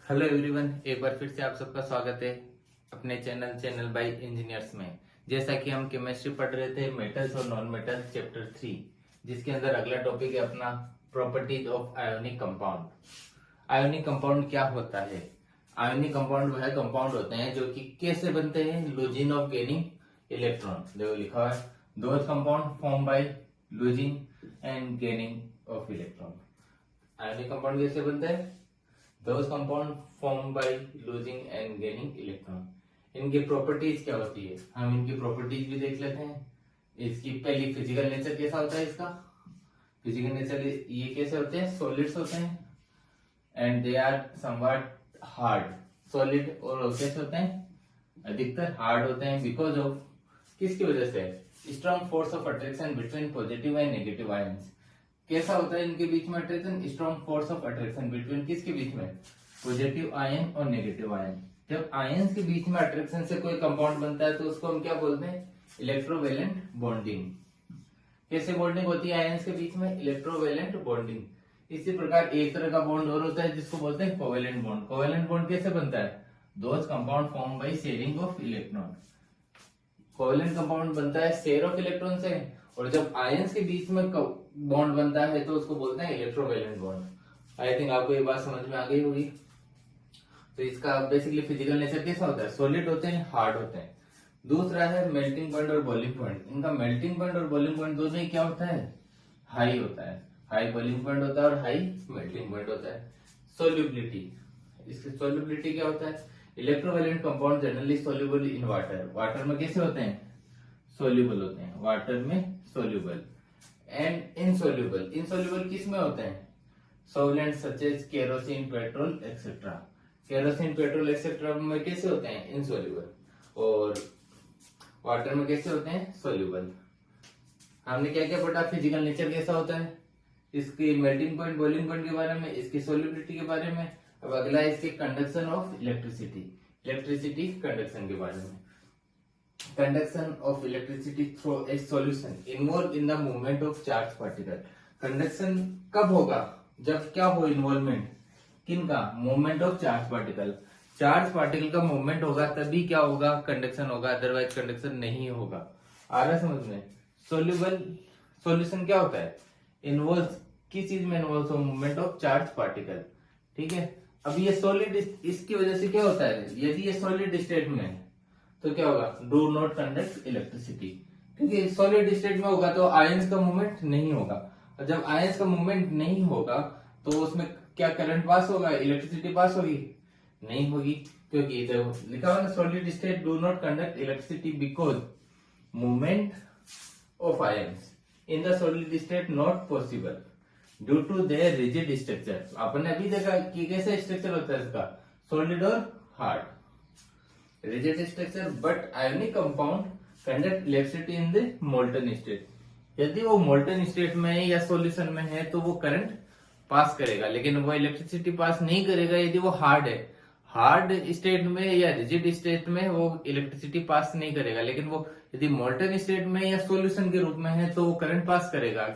Hello everyone, एक बार फिर से आप सबका स्वागत है अपने चैनल बाय इंजीनियर्स में। जैसा कि हम केमिस्ट्री पढ़ रहे थे मेटल्स और नॉन मेटल्स चैप्टर 3, जिसके अंदर अगला टॉपिक है अपना properties of ionic compound. Ionic compound क्या होता है? आयोनिक कंपाउंड वह कंपाउंड होते हैं जो कि कैसे बनते हैं? Losing of gaining electron. देखो लिखा हुआ है, those compound form by losing and gaining of electron. Ionic compound कैसे बनते हैं? Those compound formed by losing and gaining electron। इनकी प्रॉपर्टीज क्या होती है, हम इनकी प्रॉपर्टीज भी देख लेते हैं। इसकी पहली फिजिकल नेचर कैसा होता है? इसका फिजिकल नेचर ये कैसे होते हैं? सॉलिड्स होते हैं and they are somewhat hard. Solid और कैसे होते हैं? अधिकतर हार्ड होते हैं। बिकॉज ऑफ किसकी वजह से? Strong force of attraction between positive and negative ions. कैसा होता है इनके बीच में attraction? Strong force of attraction between किसके बीच में? पॉजिटिव आयन और नेगेटिव आयन। जब आयंस के बीच में अट्रैक्शन से कोई कंपाउंड बनता है तो उसको हम क्या बोलते हैं? Electrovalent bonding. कैसे बॉन्डिंग होती है आयंस के बीच में? Electrovalent bonding. इसी प्रकार एक तरह का बॉन्ड और होता है जिसको बोलते हैं कोवेलेंट बॉन्ड। कोवेलेंट बॉन्ड कैसे बनता है? Those compound form by sharing of electron. Covalent compound बनता है शेयर ऑफ इलेक्ट्रॉन से, और जब आयंस के बीच में बॉन्ड बनता है तो उसको बोलते हैं इलेक्ट्रोवैलेंट बॉन्ड। आई थिंक आपको ये बात समझ में आ गई होगी। तो इसका बेसिकली फिजिकल नेचर कैसा होता है? सॉलिड होते हैं, हार्ड होते हैं। दूसरा है मेल्टिंग पॉइंट और बॉइलिंग पॉइंट। इनका मेल्टिंग पॉइंट और बॉइलिंग पॉइंट दोनों ही क्या होता है? हाई होता है। हाई बॉइलिंग पॉइंट होता है और हाई मेल्टिंग पॉइंट होता है। सोल्यूबिलिटी, इसकी सोल्यूबिलिटी क्या होता है? Electrovalent compound generally soluble in water. Water में कैसे होते हैं? सोल्यूबल होते हैं, वाटर में सोल्यूबल। एंड इनसोल्यूबल, इनसोल्यूबल किस में होते हैं? Solvent such as kerosene, petrol etcetera. Kerosene, petrol etcetera में कैसे होते हैं? इनसोल्यूबल। और वाटर में कैसे होते हैं? सोल्यूबल। हमने क्या क्या पढ़ा? फिजिकल नेचर कैसा होता है, इसकी मेल्टिंग पॉइंट, बॉइलिंग पॉइंट के बारे में, इसकी सोल्यूबिलिटी के बारे में। अब अगला है इसके conduction of electricity, electricity conduction के बारे में। Conduction of electricity through a solution involved in the movement of charged particle। Conduction कब होगा? जब क्या हो? इन्वॉल्वमेंट किनका? Movement of charge particle. Charge particle का मूवमेंट होगा तभी क्या होगा? कंडक्शन होगा, अदरवाइज कंडक्शन नहीं होगा। आ रहा समझ में? सोल्यूबल सॉल्यूशन क्या होता है? इन्वॉल्व किस चीज में? इन्वॉल्व हो मूवमेंट ऑफ चार्ज पार्टिकल। ठीक है। अब ये सॉलिड, इसकी वजह से क्या होता है? यदि ये सॉलिड स्टेट में है तो क्या होगा? Do not conduct electricity. क्योंकि सॉलिड स्टेट में होगा तो आयंस का मूवमेंट नहीं होगा, और जब आयंस का मूवमेंट नहीं होगा तो उसमें क्या करंट पास होगा? इलेक्ट्रिसिटी पास होगी? नहीं होगी। क्योंकि इधर लिखा हुआ ना, solid state do not conduct electricity because movement of ions in the solid state not possible due to their rigid structure. आपने अभी देखा कि कैसे स्ट्रक्चर होता है इसका, सॉलिड और hard, rigid structure, but ionic compound conduct electricity in the molten state। यदि वो मोल्टन स्टेट में है या सॉल्यूशन में है तो वो करंट पास करेगा, लेकिन वो इलेक्ट्रिसिटी पास नहीं करेगा यदि वो हार्ड है। हार्ड स्टेट में या रिजिड स्टेट में वो इलेक्ट्रिसिटी पास नहीं करेगा, लेकिन वो यदि मोल्टन स्टेट में या सॉल्यूशन के रूप में है तो वो करंट पास करेगा।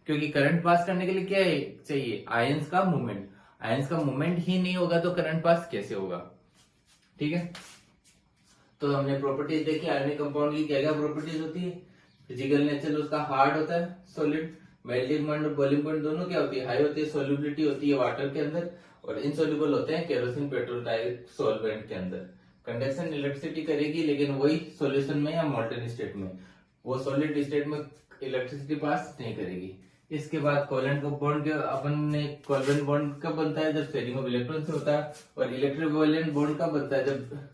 क्योंकि करंट पास करने के लिए क्या है? चाहिए आयंस का मूवमेंट। आयंस का मूवमेंट ही नहीं होगा तो करंट पास कैसे होगा? ठीक है। तो हमने प्रॉपर्टीज देखी आयोनिक कंपाउंड की। क्या क्या प्रॉपर्टीज होती है? फिजिकल नेचर उसका हार्ड होता है, सॉलिड। मेल्टिंग पॉइंट और बॉइलिंग पॉइंट दोनों क्या होती है? हाई होती है। सोल्यूबिलिटी होती है वाटर के अंदर, और इनसोल्यूबल होते हैं केरोसिन, पेट्रोल टाइप सॉल्वेंट के अंदर। कंडक्शन इलेक्ट्रिसिटी करेगी, लेकिन वही सॉल्यूशन में या मोल्टन स्टेट में। वो सॉलिड स्टेट में इलेक्ट्रिसिटी पास नहीं करेगी। इसके बाद कोवेलेंट बॉन्ड अपन ने कोवेलेंट बॉन्ड कब बनता है? जब शेयरिंग ऑफ इलेक्ट्रॉन से होता है। और इलेक्ट्रोवैलेंट बॉन्ड कब बनता है? जब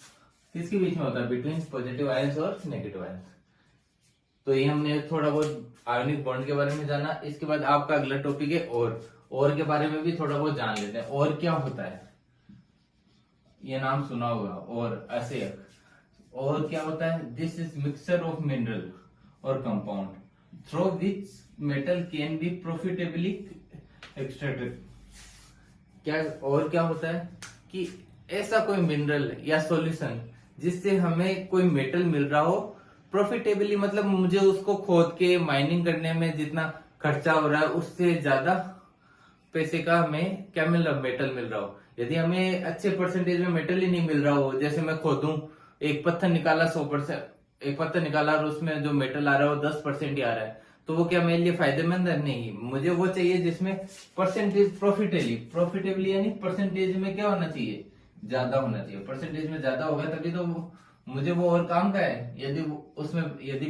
किसके बीच में होता है? बिटवीन पॉजिटिव आयंस और नेगेटिव आयंस। तो ये हमने थोड़ा बहुत आयोनिक बॉन्ड के बारे में जाना। इसके बाद आपका अगला टॉपिक है और के बारे में भी थोड़ा बहुत जान लेते हैं। और क्या होता है? ये नाम सुना होगा, और असेक। और क्या होता है? This is mixture of mineral और compound through which metal can be profitably extracted. क्या और क्या होता है कि ऐसा कोई मिनरल या सॉल्यूशन जिससे हमें कोई मेटल मिल रहा हो प्रॉफिटेबली, मतलब मुझे उसको खोद के माइनिंग करने में जितना खर्चा हो रहा है उससे ज्यादा पैसे का हमें क्या मिल रहा, मेटल मिल रहा हो। यदि हमें अच्छे परसेंटेज में मेटल ही नहीं मिल रहा हो, जैसे मैं खोदूं, एक पत्थर निकाला 100%, एक पत्थर निकाला और उसमें जो मेटल आ रहा है वो 10% ही आ रहा है, तो वो क्या मेरे लिए फायदेमंद है? नहीं। मुझे वो चाहिए जिसमें परसेंटेज प्रॉफिटेबली यानी परसेंटेज में क्या होना चाहिए, ज्यादा होना चाहिए। परसेंटेज में ज्यादा होगा तभी तो मुझे वो और काम का है। उसमें यदि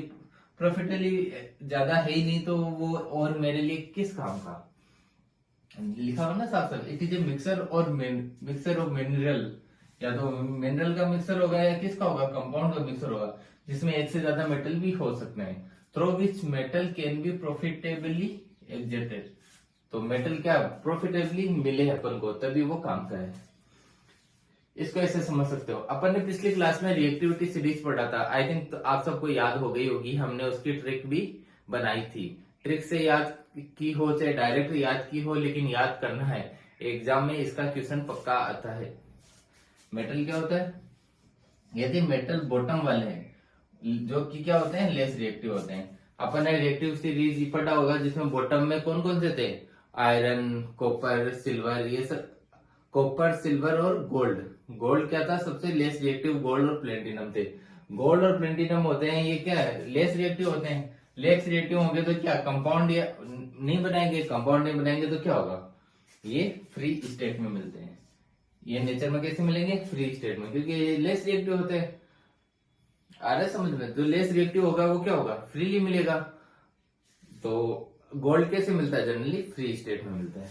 प्रॉफिटेबली ज्यादा है ही नहीं तो वो और मेरे लिए किस काम का। लिखा हो ना साफ साफ, it is a mixer of mineral, या तो मिनरल का मिक्सर होगा या किसका होगा, कंपाउंड का मिक्सर होगा, जिसमें एक से ज्यादा मेटल भी हो सकते हैं, through which metal can be profitably extracted. तो मेटल क्या प्रॉफिटेबली मिले अपन को तभी वो काम का है। इसको ऐसे समझ सकते हो। अपन ने पिछली क्लास में रिएक्टिविटी सीरीज पढ़ा था, आई थिंक तो आप सबको याद हो गई होगी, हमने उसकी ट्रिक भी बनाई थी। ट्रिक से याद की हो चाहे डायरेक्ट याद की हो, लेकिन याद करना है, एग्जाम में इसका क्वेश्चन पक्का आता है। मेटल क्या होता है, यदि मेटल बॉटम वाले हैं जो कि क्या होते हैं, लेस रिएक्टिव होते हैं। अपन ने रिएक्टिव सीरीज पढ़ा होगा जिसमें बॉटम में कौन कौन से थे, आयरन, कॉपर, सिल्वर, ये सब। कॉपर, सिल्वर और गोल्ड। गोल्ड क्या था सबसे लेस रिएक्टिव, गोल्ड और प्लेटिनम थे। गोल्ड और प्लेटिनम होते हैं ये क्या है, लेस रिएक्टिव होते हैं। लेस रिएक्टिव होंगे तो क्या कंपाउंड या नहीं बनाएंगे, कंपाउंड नहीं बनाएंगे तो क्या होगा, ये फ्री स्टेट में मिलते हैं। ये नेचर में कैसे मिलेंगे, फ्री स्टेट में, क्योंकि ये लेस रिएक्टिव होते हैं। आ रहा है समझ में, जो लेस रिएक्टिव होगा वो क्या होगा, फ्रीली मिलेगा। तो गोल्ड कैसे मिलता है, जनरली फ्री स्टेट में मिलता है।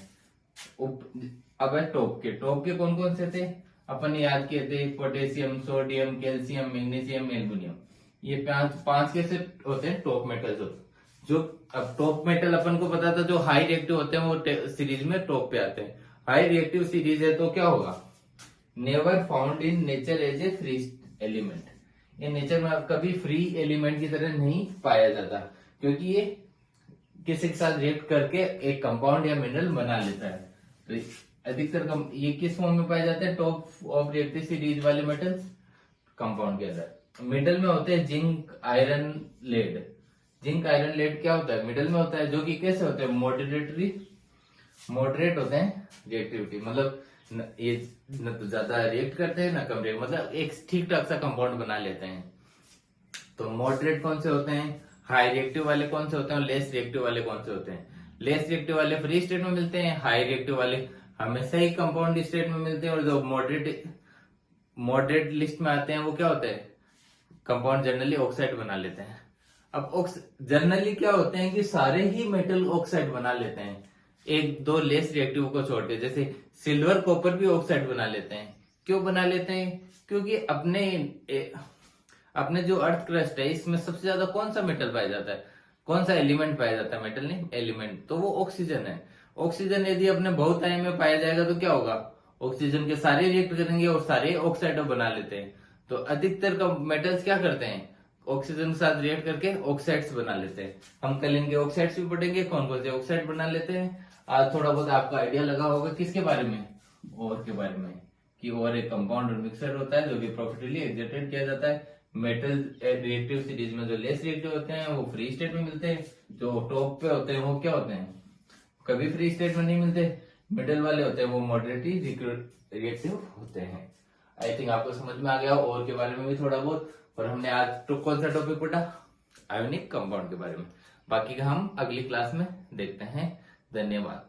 अब है टॉप के कौन कौन से थे, अपन याद किए थे, potassium, sodium, calcium, magnesium, aluminium. ये पांच कैसे होते हैं, टॉप मेटल्स। जो अब टॉप मेटल अपन को पता था जो हाई रिएक्टिव होते हैं वो सीरीज में टॉप पे आते हैं। हाई रिएक्टिव सीरीज है तो क्या होगा, never found in nature as a free element. ये नेचर में कभी फ्री एलिमेंट की तरह नहीं पाया जाता, क्योंकि ये किसी के साथ रिएक्ट करके एक कंपाउंड या मिनरल बना लेता है। तो अधिकतर ये किस फॉर्म में पाए जाते हैं, टॉप ऑफ रिएक्टिव सीरीज वाले मेटल्स, कंपाउंड के अंदर। मिडल में होते हैं zinc, iron, lead. Zinc, iron, lead क्या होता है, मिडल में होता है, जो कि कैसे होते हैं, मॉडरेट होते हैं रिएक्टिविटी, मतलब ये न तो ज्यादा रिएक्ट करते हैं ना कम रिएक्ट, मतलब एक ठीक ठाक सा कंपाउंड बना लेते हैं। तो मॉडरेट कौन से होते हैं, हाई रिएक्टिव वाले कौन से होते हैं, और लेस रिएक्टिव वाले कौन से होते हैं। लेस रिएक्टिव वाले फ्री स्टेट में मिलते हैं, हाई रिएक्टिव वाले हमेशा ही कंपाउंड स्टेट में मिलते हैं, और जो मॉडरेट लिस्ट में आते हैं वो क्या होते हैं, कंपाउंड जनरली ऑक्साइड बना लेते हैं। अब जनरली क्या होते हैं कि सारे ही मेटल ऑक्साइड बना लेते हैं, एक दो लेस रिएक्टिव को छोड़ के। जैसे सिल्वर, कॉपर भी ऑक्साइड बना लेते हैं। क्यों बना लेते हैं, क्योंकि अपने जो अर्थ क्रस्ट है इसमें सबसे ज्यादा कौन सा मेटल पाया जाता है, कौन सा एलिमेंट पाया जाता है, मेटल नहीं एलिमेंट, तो वो ऑक्सीजन है। ऑक्सीजन यदि अपने बहुत टाइम में पाया जाएगा तो क्या होगा, ऑक्सीजन के सारे रिएक्ट करेंगे और सारे ऑक्साइड बना लेते हैं। तो अधिकतर का मेटल्स क्या करते हैं, ऑक्सीजन के साथ रिएक्ट करके ऑक्साइड्स बना लेते हैं। हम कल इनके ऑक्साइड्स भी पढ़ेंगे, कौन कौन से ऑक्साइड बना लेते हैं। आज थोड़ा बहुत आपका आइडिया लगा होगा किसके बारे में, और के बारे में, कि और एक कंपाउंड और मिक्सर होता है जो कि प्रॉफिटेबली एक्साइटेड किया जाता है। मेटल रिएक्टिव सीरीज में जो लेस रिएक्टिव होते हैं वो फ्री स्टेट में मिलते हैं, जो टॉप पे होते हैं वो क्या होते हैं, कभी फ्री स्टेट में नहीं मिलते। मिडिल वाले होते हैं वो मॉडरेटली रिएक्टिव होते हैं। आई थिंक आपको समझ में आ गया, और के बारे में भी थोड़ा बहुत। और हमने आज तो कौन सा टॉपिक पढ़ा, आयोनिक कंपाउंड के बारे में। बाकी का हम अगली क्लास में देखते हैं। धन्यवाद।